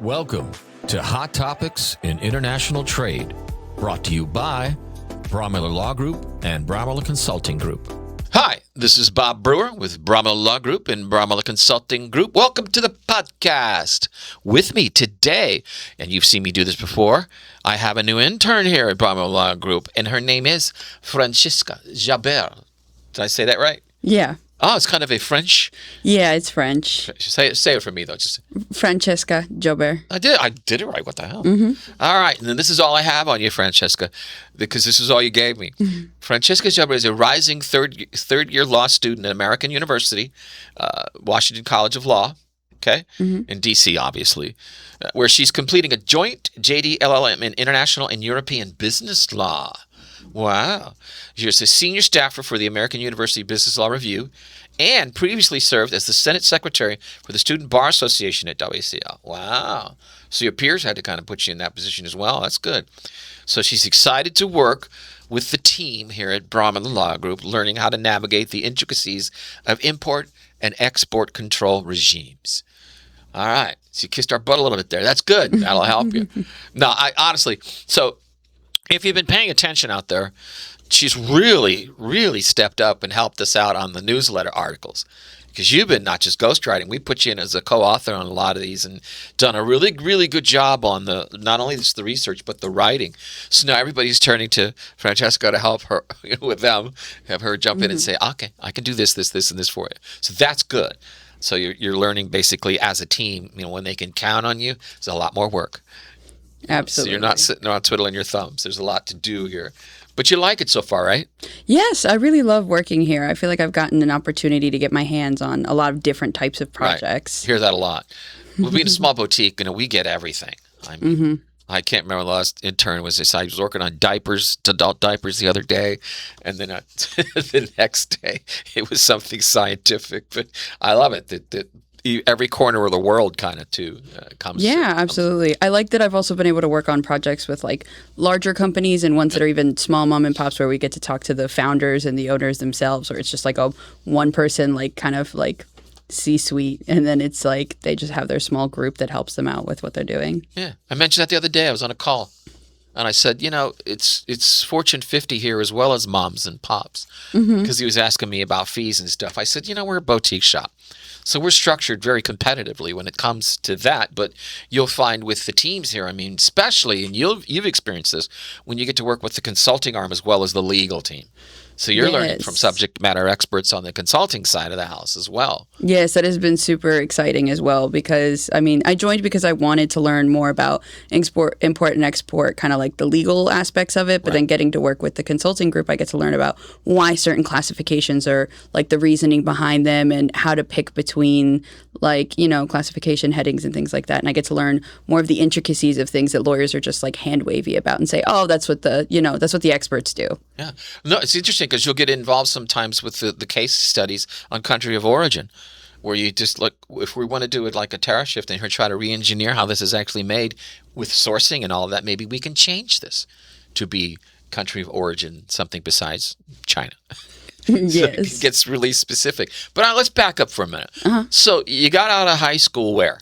Welcome to Hot Topics in International Trade, brought to you by Braumiller Law Group and Braumiller Consulting Group. Hi, this is Bob Brewer with Braumiller Law Group and Braumiller Consulting Group. Welcome to the podcast. With me today, and you've seen me do this before, I have a new intern here at Braumiller Law Group, and her name is Francesca Jaubert. Did I say that right? Yeah. Oh, it's kind of a French. Yeah, it's French. Say it for me, though. Just Francesca Jaubert. I did it right. What the hell? Mm-hmm. All right. And then this is all I have on you, Francesca, because this is all you gave me. Mm-hmm. Francesca Jaubert is a rising third-year law student at American University, Washington College of Law, in D.C., obviously, where she's completing a joint JD LLM in International and European Business Law. Wow. She's a senior staffer for the American University Business Law Review and previously served as the Senate Secretary for the Student Bar Association at WCL. Wow. So your peers had to kind of put you in that position as well. That's good. So she's excited to work with the team here at Braumiller Law Group, learning how to navigate the intricacies of import and export control regimes. All right. So you kissed our butt a little bit there. That's good. That'll help you. No, I honestly, so if you've been paying attention out there, she's really, really stepped up and helped us out on the newsletter articles. Because you've been not just ghostwriting, we put you in as a co-author on a lot of these and done a really, really good job on the not only just the research, but the writing. So now everybody's turning to Francesca to help her with them, have her jump in and say, okay, I can do this, and this for you. So that's good. So you're learning basically as a team, when they can count on you, it's a lot more work. Absolutely. So you're not sitting around twiddling your thumbs. There's a lot to do here. But you like it so far, right? Yes, I really love working here. I feel like I've gotten an opportunity to get my hands on a lot of different types of projects. Right. Hear that a lot. Well, being a small boutique, we get everything. I mean, I can't remember the last intern was. I was working on diapers, adult diapers the other day, and then the next day it was something scientific. But I love it that every corner of the world kind of comes. Yeah, absolutely. I like that I've also been able to work on projects with like larger companies and ones that are even small mom and pops where we get to talk to the founders and the owners themselves, or it's just like a one person like kind of like C-suite, and then it's like they just have their small group that helps them out with what they're doing. Yeah, I mentioned that the other day. I was on a call. And I said, it's Fortune 50 here as well as moms and pops. Because he was asking me about fees and stuff. I said, we're a boutique shop. So we're structured very competitively when it comes to that. But you'll find with the teams here, especially, and you've experienced this, when you get to work with the consulting arm as well as the legal team. So you're learning from subject matter experts on the consulting side of the house as well. Yes, that has been super exciting as well because, I joined because I wanted to learn more about import and export, kind of like the legal aspects of it. But then getting to work with the consulting group, I get to learn about why certain classifications are like the reasoning behind them and how to pick between like, classification headings and things like that. And I get to learn more of the intricacies of things that lawyers are just like hand wavy about and say, oh, that's what that's what the experts do. Yeah. No, it's interesting because you'll get involved sometimes with the case studies on country of origin, where you just look, if we want to do it like a tariff shift and try to re-engineer how this is actually made with sourcing and all of that, maybe we can change this to be country of origin, something besides China. Yes. So it gets really specific. But let's back up for a minute. So you got out of high school where?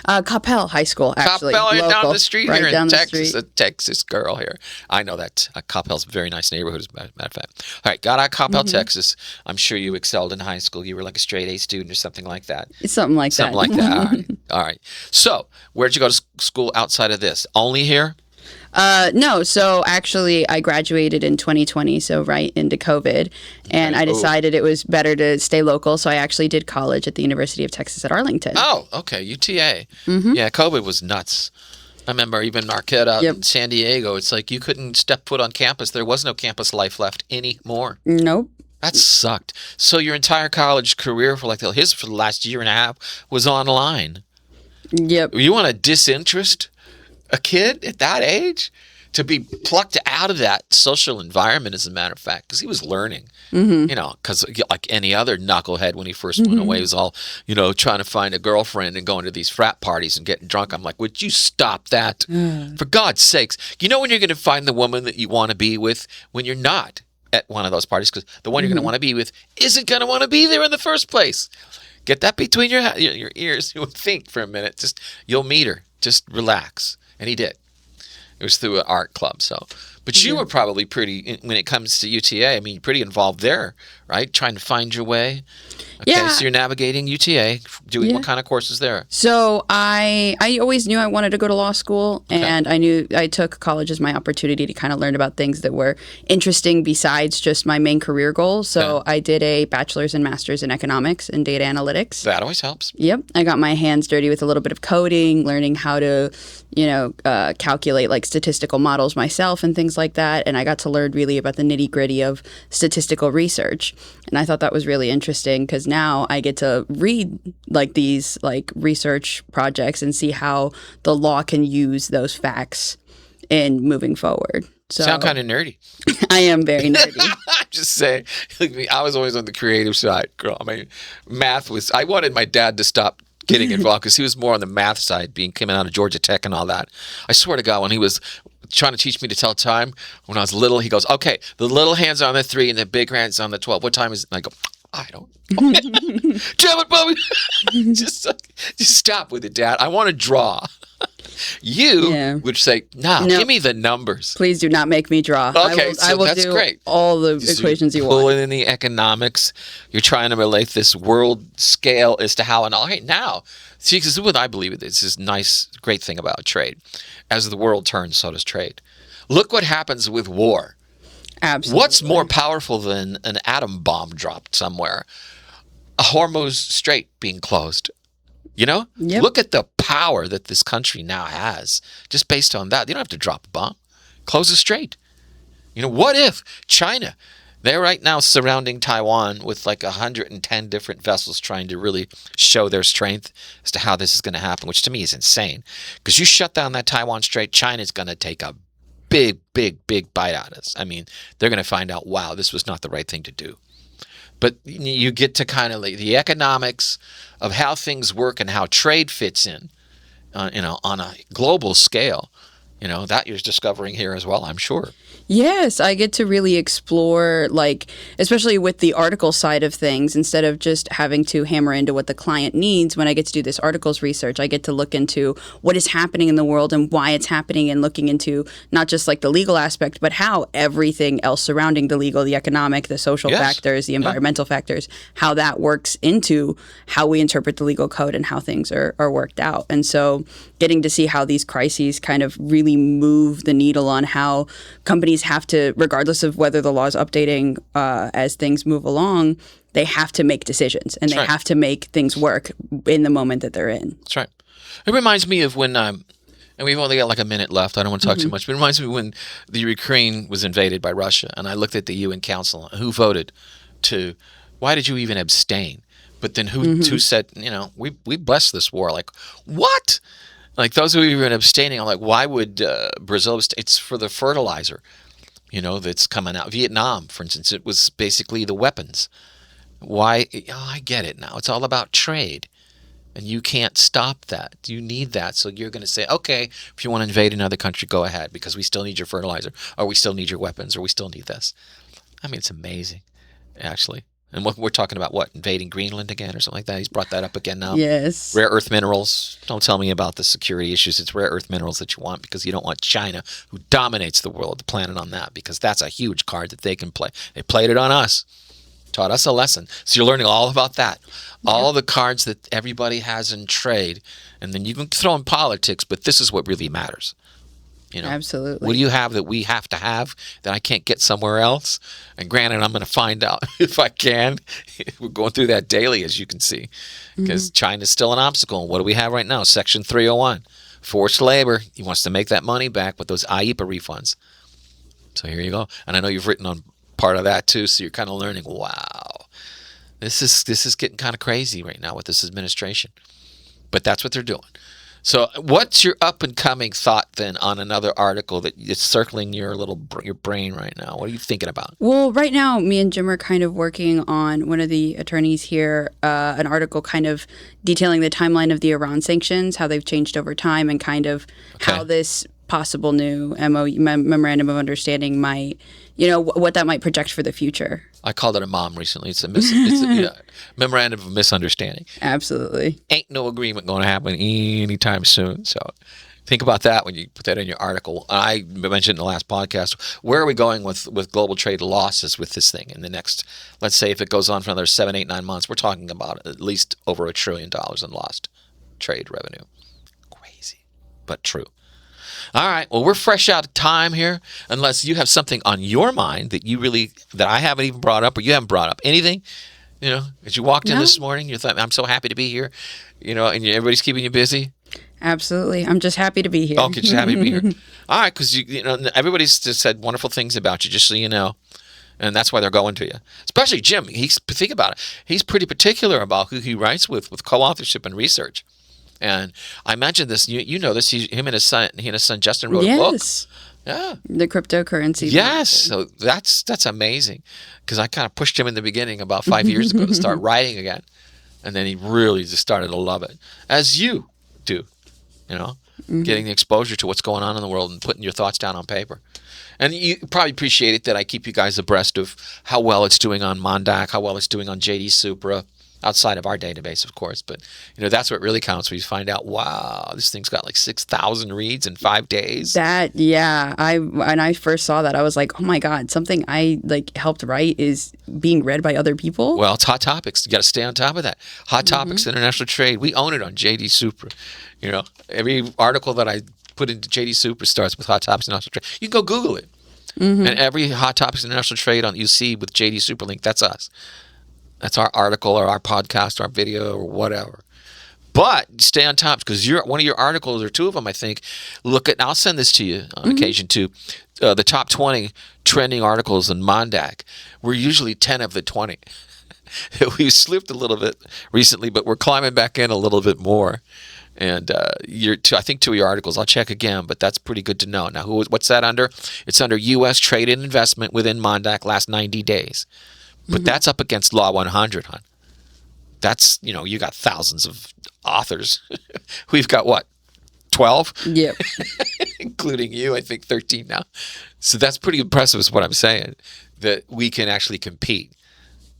Coppell High School, actually. Coppell, down the street right here in Texas. A A Texas girl here. I know that. Coppell's a very nice neighborhood, as a matter of fact. All right, got out of Coppell, Texas. I'm sure you excelled in high school. You were like a straight A student or something like that. It's something like that. Something like that. All right. So where'd you go to school outside of this? Only here? No. So actually, I graduated in 2020, so right into COVID, and I decided it was better to stay local. So I actually did college at the University of Texas at Arlington. Oh, okay, UTA. Yeah, COVID was nuts. I remember even Marquette out in San Diego. It's like you couldn't step foot on campus. There was no campus life left anymore. Nope. That sucked. So your entire college career for the last year and a half was online. Yep. You want to disinterest a kid at that age to be plucked out of that social environment, as a matter of fact, because he was learning, because like any other knucklehead when he first went away, he was all, trying to find a girlfriend and going to these frat parties and getting drunk. I'm like, would you stop that? For God's sakes. When you're going to find the woman that you want to be with when you're not at one of those parties, because the one you're going to want to be with isn't going to want to be there in the first place. Get that between your ears. You would think for a minute. Just you'll meet her. Just relax. And he did. It was through an art club. So, but you were probably pretty when it comes to UTA. I mean, pretty involved there, right? Trying to find your way. Okay, Yeah. so you're navigating UTA. Doing what kind of courses there? So I always knew I wanted to go to law school, and I knew I took college as my opportunity to kind of learn about things that were interesting besides just my main career goal. So I did a bachelor's and master's in economics and data analytics. That always helps. Yep. I got my hands dirty with a little bit of coding, learning how to, calculate like statistical models myself and things like that. And I got to learn really about the nitty gritty of statistical research. And I thought that was really interesting because now I get to read like these like research projects and see how the law can use those facts in moving forward. So Sound kind of nerdy. I am very nerdy. I'm just saying. I was always on the creative side, girl. I mean, math was. I wanted my dad to stop getting involved because he was more on the math side, coming out of Georgia Tech and all that. I swear to God, when he was trying to teach me to tell time when I was little, he goes, "Okay, the little hand's on the 3 and the big hand's on the 12. What time is it?" And I go, "I don't know." Damn it, Bobby. just stop with it, Dad. I want to draw. You would say, no, give me the numbers. Please do not make me draw. Okay, I will that's do great. all the equations you want. Pulling in the economics. You're trying to relate this world scale as to how, and all right, now, see, this is what I believe it is. This is nice, great thing about trade. As the world turns, so does trade. Look what happens with war. Absolutely. What's more powerful than an atom bomb dropped somewhere? A Hormuz Strait being closed. Yep. Look at the power that this country now has just based on that. You don't have to drop a bomb. Close the strait. What if China, they're right now surrounding Taiwan with like 110 different vessels trying to really show their strength as to how this is going to happen, which to me is insane. Because you shut down that Taiwan Strait, China's going to take a big bite out of us. I mean, they're going to find out, wow, this was not the right thing to do. But you get to kind of like the economics of how things work and how trade fits in, on a global scale. That you're discovering here as well, I'm sure. Yes, I get to really explore, like, especially with the article side of things, instead of just having to hammer into what the client needs. When I get to do this articles research, I get to look into what is happening in the world and why it's happening, and looking into not just like the legal aspect, but how everything else surrounding the legal, the economic, the social factors, the environmental factors, how that works into how we interpret the legal code and how things are worked out. And so getting to see how these crises kind of really move the needle on how companies have to, regardless of whether the law is updating as things move along, they have to make decisions, and they have to make things work in the moment that they're in. That's right. It reminds me of when, and we've only got like a minute left. I don't want to talk too much, but it reminds me when the Ukraine was invaded by Russia, and I looked at the UN Council, who voted to, why did you even abstain? But then who said, we blessed this war. Like, what? Like those who even abstaining, I'm like, why would Brazil abstain? It's for the fertilizer, that's coming out. Vietnam, for instance, it was basically the weapons. Why? I get it now. It's all about trade. And you can't stop that. You need that. So you're going to say, okay, if you want to invade another country, go ahead, because we still need your fertilizer, or we still need your weapons, or we still need this. I mean, it's amazing, actually. And we're talking about what? Invading Greenland again or something like that? He's brought that up again now. Yes. Rare earth minerals. Don't tell me about the security issues. It's rare earth minerals that you want, because you don't want China, who dominates the world, to plan it on that, because that's a huge card that they can play. They played it on us. Taught us a lesson. So you're learning all about that. All the cards that everybody has in trade. And then you can throw in politics, but this is what really matters. Absolutely. What do you have that we have to have that I can't get somewhere else? And granted, I'm going to find out if I can. We're going through that daily, as you can see, because China's still an obstacle. And what do we have right now? Section 301, forced labor. He wants to make that money back with those IEPA refunds. So here you go. And I know you've written on part of that too, so you're kind of learning, wow, this is getting kind of crazy right now with this administration. But that's what they're doing. So what's your up-and-coming thought then on another article that is circling your brain right now? What are you thinking about? Well, right now, me and Jim are kind of working on, one of the attorneys here, an article kind of detailing the timeline of the Iran sanctions, how they've changed over time, and kind of how this possible new memorandum of understanding might, what that might project for the future. I called it a mom recently. It's a memorandum of misunderstanding. Absolutely. Ain't no agreement going to happen anytime soon. So think about that when you put that in your article. I mentioned in the last podcast, where are we going with global trade losses with this thing in the next, let's say if it goes on for another 7, 8, 9 months, we're talking about at least over $1 trillion in lost trade revenue. Crazy, but true. All right. Well, we're fresh out of time here, unless you have something on your mind that I haven't even brought up, or you haven't brought up anything. As you walked in this morning, you thought, I'm so happy to be here, and everybody's keeping you busy. Absolutely. I'm just happy to be here. Okay, just happy to be here. All right, because everybody's just said wonderful things about you, just so you know. And that's why they're going to you. Especially Jim. Think about it. He's pretty particular about who he writes with co-authorship and research. And I mentioned this. You know this. He and his son Justin wrote a book. Yes. Yeah. The cryptocurrency. Yes. So that's amazing. Because I kind of pushed him in the beginning about 5 years ago to start writing again. And then he really just started to love it. As you do. Getting the exposure to what's going on in the world and putting your thoughts down on paper. And you probably appreciate it that I keep you guys abreast of how well it's doing on Mondac, how well it's doing on JD Supra, outside of our database, of course. But, that's what really counts when you find out, wow, this thing's got like 6,000 reads in 5 days. When I first saw that, I was like, oh my God, something I helped write is being read by other people. Well, it's Hot Topics. You got to stay on top of that. Hot Topics, International Trade. We own it on JD Supra. Every article that I put into JD Supra starts with Hot Topics International Trade. You can go Google it. And every Hot Topics International Trade you see with JD Supra link, that's us. That's our article or our podcast, our video or whatever. But stay on top, because one of your articles, or two of them, I think, I'll send this to you on occasion too, the top 20 trending articles in Mondac. We're usually 10 of the 20. We've slipped a little bit recently, but we're climbing back in a little bit more. And I think 2 of your articles, I'll check again, but that's pretty good to know. Now, what's that under? It's under U.S. Trade and Investment within Mondac last 90 days. But that's up against Law 100, hon. That's, you got thousands of authors. We've got what, 12? Yep. Including you, I think 13 now. So that's pretty impressive is what I'm saying, that we can actually compete.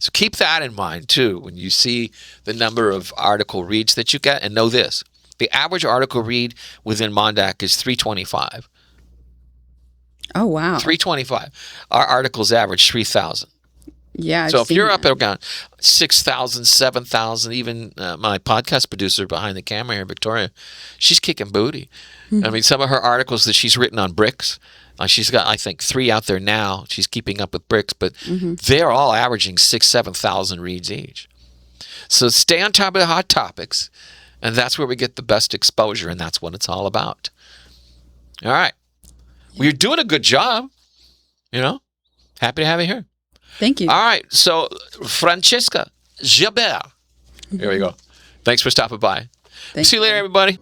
So keep that in mind, too, when you see the number of article reads that you get. And know this, the average article read within Mondac is 325. Oh, wow. 325. Our articles average 3,000. Yeah. So if you're up around 6,000, 7,000, even my podcast producer behind the camera here, Victoria, she's kicking booty. I mean, some of her articles that she's written on BRICS, she's got, I think, 3 out there now. She's keeping up with BRICS, but they're all averaging 6,000, 7,000 reads each. So stay on top of the hot topics, and that's where we get the best exposure, and that's what it's all about. All right. Well, you're doing a good job. Happy to have you here. Thank you. All right. So, Francesca Jaubert. Here we go. Thanks for stopping by. See you later, everybody.